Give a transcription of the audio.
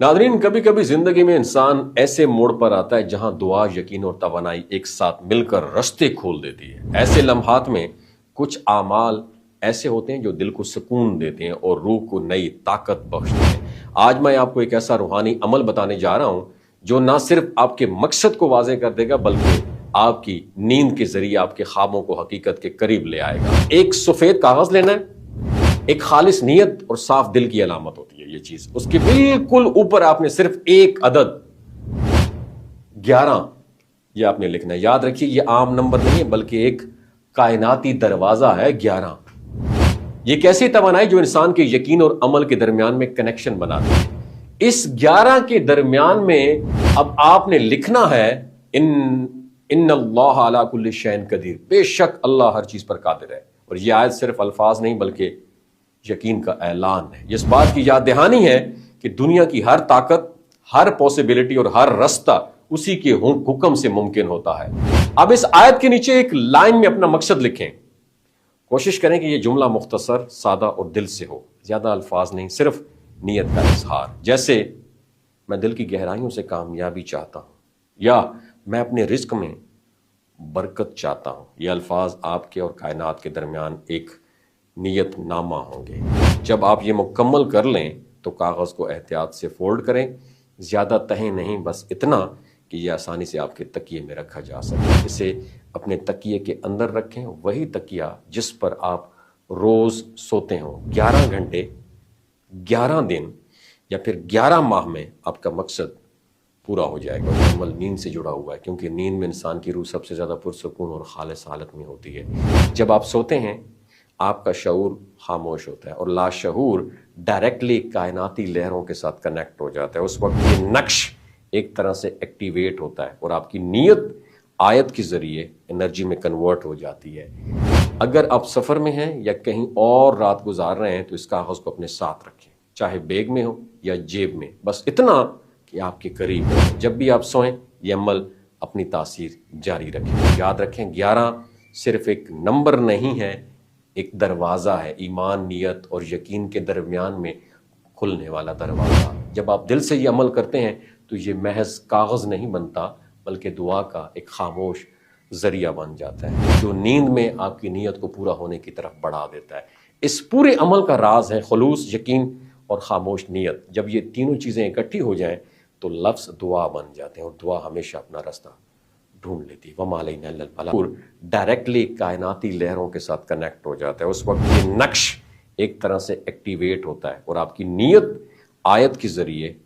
Nadreen, कभी कभी जिंदगी में इंसान ऐसे मोड़ पर आता है जहां दुआ, यकीन और तवानाई एक साथ मिलकर रास्ते खोल देती है। ऐसे लम्हात में कुछ आमाल ऐसे होते हैं जो दिल को सुकून देते हैं और रूह को नई ताकत बख्शते हैं। आज मैं आपको एक ऐसा रूहानी अमल बताने जा रहा हूं जो ना सिर्फ आपके मकसद को वाज़ेह कर देगा बल्कि आपकी नींद के जरिए आपके ख्वाबों को हकीकत के करीब ले आएगा। एक सफेद कागज लेना है, एक खालिस नीयत और साफ दिल की अलामत होती है ये चीज। उसके बिल्कुल ऊपर आपने सिर्फ एक अदद 11 ये आपने लिखना है। याद रखिए, ये आम नंबर नहीं है बल्कि एक कायनाती दरवाजा है 11। ये कैसी तवानाई जो इंसान के यकीन और अमल के दरमियान में कनेक्शन बनाती है। इस 11 के दरमियान में अब आपने लिखना है इन्नल्लाह अला कुल्लि शैइन कदीर, बेशक अल्लाह हर चीज पर कादिर है। और यह आयत सिर्फ अल्फाज नहीं बल्कि यकीन का ऐलान है। इस बात की याद दहानी है कि दुनिया की हर ताकत, हर पॉसिबिलिटी और हर रास्ता उसी के हुक्म से मुमकिन होता है। अब इस आयत के नीचे एक लाइन में अपना मकसद लिखें। कोशिश करें कि यह जुमला मुख्तसर, सादा और दिल से हो, ज्यादा अल्फाज नहीं, सिर्फ नीयत का इजहार। जैसे मैं दिल की गहराइयों से कामयाबी चाहता हूं, या मैं अपने रिस्क में बरकत चाहता हूं। ये अल्फाज आपके और कायनात के दरमियान एक नियत नामा होंगे। जब आप ये मुकम्मल कर लें तो कागज़ को एहतियात से फोल्ड करें, ज़्यादा तहें नहीं, बस इतना कि यह आसानी से आपके तकिए में रखा जा सके। इसे अपने तकिए के अंदर रखें, वही तकिया जिस पर आप रोज़ सोते हों। 11 घंटे, 11 दिन या फिर 11 माह में आपका मकसद पूरा हो जाएगा। अमल नींद से जुड़ा हुआ है, क्योंकि नींद में इंसान की रूह सबसे ज़्यादा पुरसुकून और खालिस हालत में होती है। जब आप सोते हैं आपका शऊर खामोश होता है और लाशऊर डायरेक्टली कायनाती लहरों के साथ कनेक्ट हो जाता है। उस वक्त ये नक्श एक तरह से एक्टिवेट होता है और आपकी नीयत आयत के जरिए एनर्जी में कन्वर्ट हो जाती है। अगर आप सफ़र में हैं या कहीं और रात गुजार रहे हैं तो इस कागज़ को अपने साथ रखें, चाहे बैग में हो या जेब में, बस इतना कि आपके करीब हो। जब भी आप सोएं ये अमल अपनी तासीर जारी रखें। याद रखें, 11 सिर्फ एक नंबर नहीं है, एक दरवाज़ा है, ईमान, नियत और यकीन के दरमियान में खुलने वाला दरवाज़ा। जब आप दिल से ये अमल करते हैं तो ये महज कागज़ नहीं बनता बल्कि दुआ का एक खामोश ज़रिया बन जाता है जो नींद में आपकी नीयत को पूरा होने की तरफ बढ़ा देता है। इस पूरे अमल का राज है खुलूस, यकीन और खामोश नीयत। जब ये तीनों चीज़ें इकट्ठी हो जाएं तो लफ्ज़ दुआ बन जाते हैं और दुआ हमेशा अपना रास्ता ढूंढ लेती है। वमा अलैना इल्लल बलाग, डायरेक्टली कायनाती लहरों के साथ कनेक्ट हो जाता है। उस वक्त ये नक्श एक तरह से एक्टिवेट होता है और आपकी नीयत आयत के जरिए